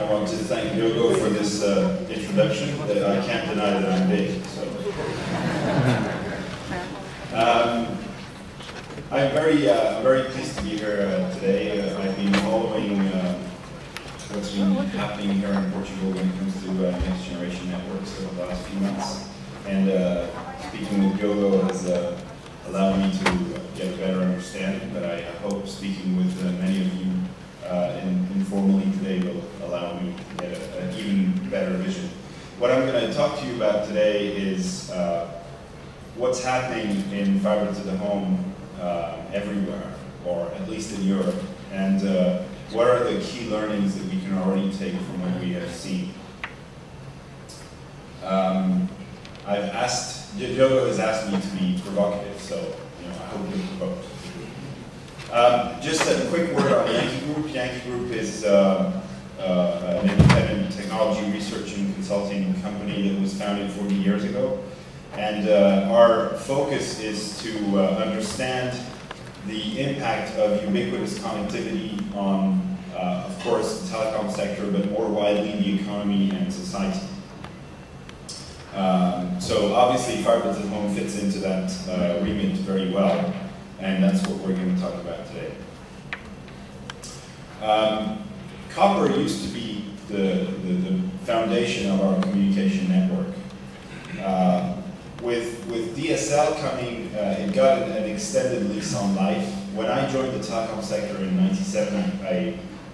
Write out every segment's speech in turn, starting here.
I want to thank Yogo for this introduction. I can't deny that I'm big. So. I'm very pleased to be here today. I've been following what's been happening here in Portugal when it comes to next generation networks over the last few months. And speaking with Yogo has allowed me to get a better understanding, but I hope speaking with many of you informally today will allow me to get an even better vision. What I'm going to talk to you about today is what's happening in fiber to the home everywhere, or at least in Europe, and what are the key learnings that we can already take from what we have seen. Yogo has asked me to be provocative, so I hope you're provoked. Just a quick word on Yankee Group. Yankee Group is an independent technology research and consulting company that was founded 40 years ago. And our focus is to understand the impact of ubiquitous connectivity on, of course, the telecom sector, but more widely the economy and society. So obviously fiber to the home fits into that remit very well, and that's what we're going to talk about today. Copper used to be the foundation of our communication network. With DSL coming, it got an extended lease on life. When I joined the telecom sector in '97,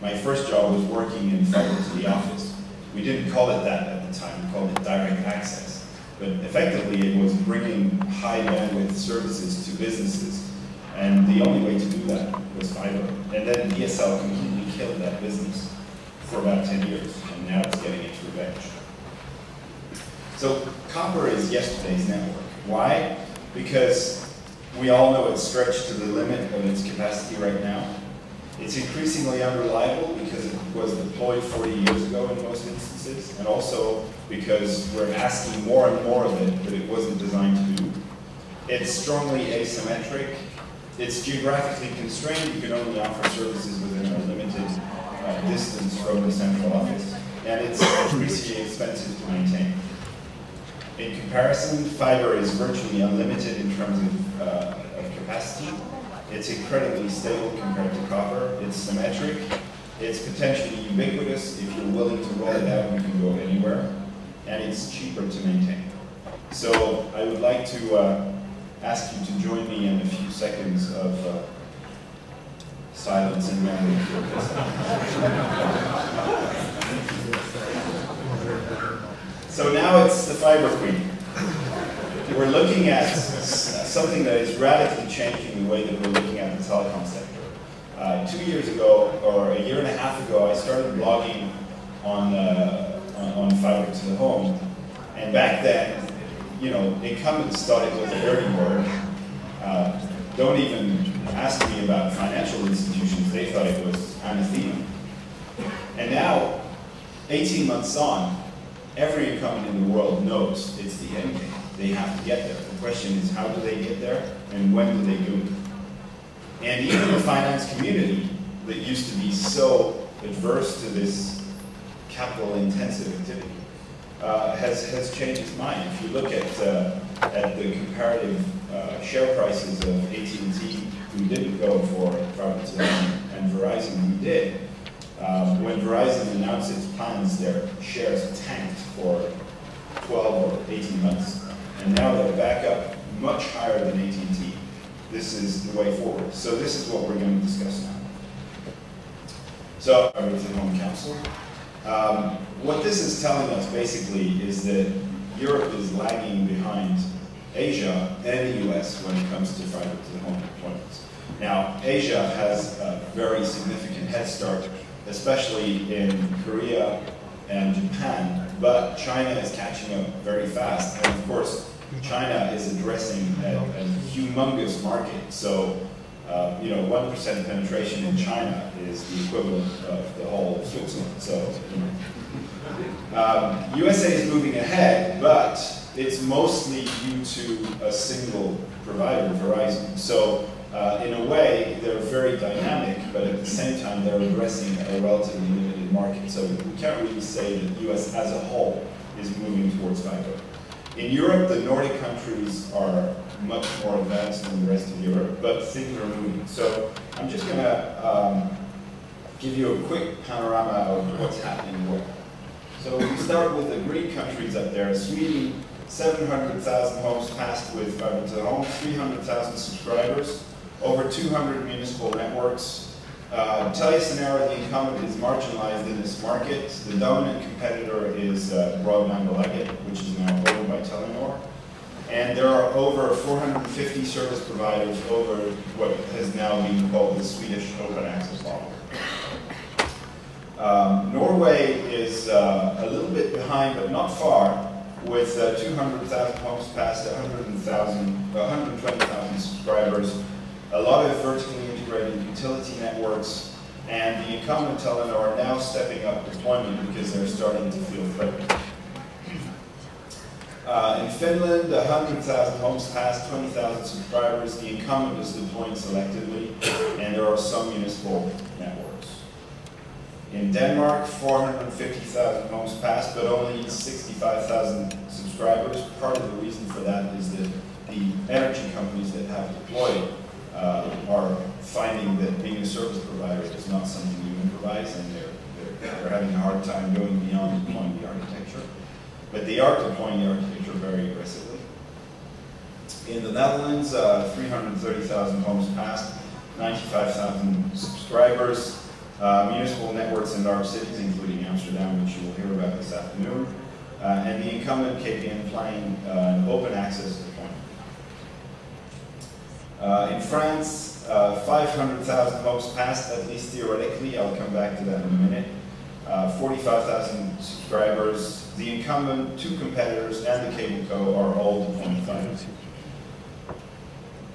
my first job was working in fiber to the office. We didn't call it that at the time, we called it direct access. But effectively it was bringing high bandwidth services to businesses. And the only way to do that was fiber. And then DSL completely killed that business for about 10 years, and now it's getting its revenge. So copper is yesterday's network. Why? Because we all know it's stretched to the limit of its capacity right now. It's increasingly unreliable because it was deployed 40 years ago in most instances, and also because we're asking more and more of it that it wasn't designed to do. It's strongly asymmetric. It's geographically constrained. You can only offer services within a limited distance from the central office, and it's increasingly expensive to maintain. In comparison, fiber is virtually unlimited in terms of capacity. It's incredibly stable compared to copper. It's symmetric. It's potentially ubiquitous. If you're willing to roll it out, you can go anywhere. And it's cheaper to maintain. So I would like to ask you to join me in a few seconds of silence and memory for this. So now it's the fiber queen. We're looking at something that is radically changing the way that we're looking at the telecom sector. 2 years ago, or a year and a half ago, I started blogging on fiber to the home, and back then, incumbents thought it was a dirty word. Don't even ask me about financial institutions; they thought it was anathema. And now, 18 months on, every incumbent in the world knows it's the end game. They have to get there. The question is, how do they get there, and when do they do it? And even the finance community that used to be so adverse to this capital-intensive activity has changed its mind. If you look at the comparative share prices of AT&T, who didn't go for fiber to the home, and Verizon, who did, when Verizon announced its plans, their shares tanked for 12 or 18 months. And now they're back up much higher than AT&T. This is the way forward. So this is what we're going to discuss now. So, Fiber to the Home Council. What this is telling us basically is that Europe is lagging behind Asia and the US when it comes to fiber to the home deployments. Now, Asia has a very significant head start, especially in Korea and Japan, but China is catching up very fast. And of course, China is addressing a humongous market. So, 1% penetration in China is the equivalent of the whole of Switzerland. So, USA is moving ahead, but it's mostly due to a single provider, Verizon. So, in a way, they're very dynamic, but at the same time, they're addressing a relatively limited market. So we can't really say that the US as a whole is moving towards fiber. In Europe, the Nordic countries are much more advanced than the rest of Europe, but things are moving. So I'm just going to give you a quick panorama of what's happening where. So we start with the green countries up there. Sweden, 700,000 homes passed with fiber to the home, 300,000 subscribers, over 200 municipal networks. Tell you a scenario, the incumbent is marginalized in this market. The dominant competitor is Broadband Belägget, which is now owned by Telenor. And there are over 450 service providers over what has now been called the Swedish open access model. Norway is a little bit behind, but not far, with 200,000 homes passed, 120,000 subscribers, a lot of vertically integrated utility networks, and the incumbent Telenor are now stepping up deployment because they're starting to feel threatened. In Finland, 100,000 homes passed, 20,000 subscribers. The incumbent is deploying selectively, and there are some municipal networks. In Denmark, 450,000 homes passed, but only 65,000 subscribers. Part of the reason for that is that the energy companies that have deployed are finding that being a service provider is not something you improvise, and they're having a hard time going beyond deploying the architecture. But they are deploying the architecture very aggressively. In the Netherlands, 330,000 homes passed, 95,000 subscribers, municipal networks in large cities, including Amsterdam, which you will hear about this afternoon, and the incumbent KPN planning an open access deployment. In France, 500,000 homes passed, at least theoretically. I'll come back to that in a minute. 45,000 subscribers. The incumbent, two competitors, and the cable co are all deploying fiber.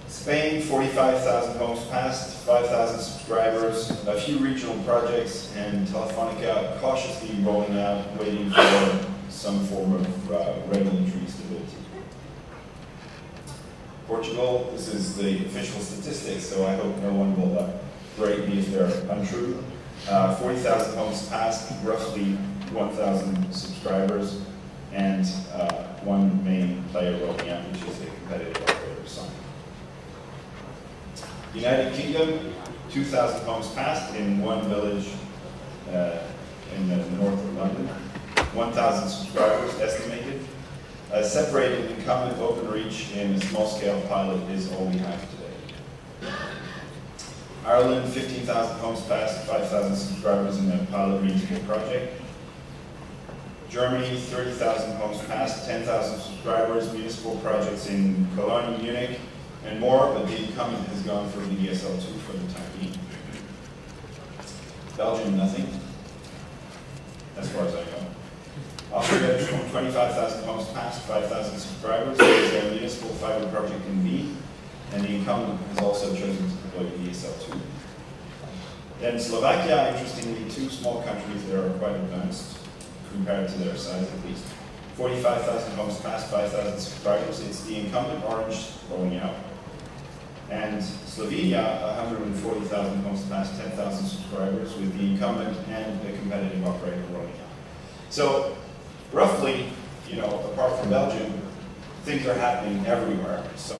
Spain, 45,000 homes passed, 5,000 subscribers, a few regional projects, and Telefonica cautiously rolling out, waiting for some form of regulatory stability. Portugal, this is the official statistics, so I hope no one will berate me if they're untrue. 40,000 homes passed, roughly 1,000 subscribers, and one main player rolling out, which is a competitive operator, Sessão. United Kingdom, 2,000 homes passed in one village in the north of London, 1,000 subscribers estimated. A separated incumbent open reach in a small-scale pilot is all we have today. Ireland, 15,000 homes passed, 5,000 subscribers in a pilot municipal project. Germany, 30,000 homes passed, 10,000 subscribers, municipal projects in Cologne, Munich, and more, but the incumbent has gone for VDSL2 for the time being. Belgium, nothing, as far as I know. Austria, 25,000 homes passed, 5,000 subscribers. There's a municipal fiber project in Wien, and the incumbent has also chosen to deploy VDSL2. Then Slovakia, interestingly, two small countries that are quite advanced, compared to their size at least. 45,000 homes passed, 5,000 subscribers. It's the incumbent, Orange, rolling out. And Slovenia, 140,000 homes passed, 10,000 subscribers, with the incumbent and a competitive operator rolling out. So, roughly, apart from Belgium, things are happening everywhere. So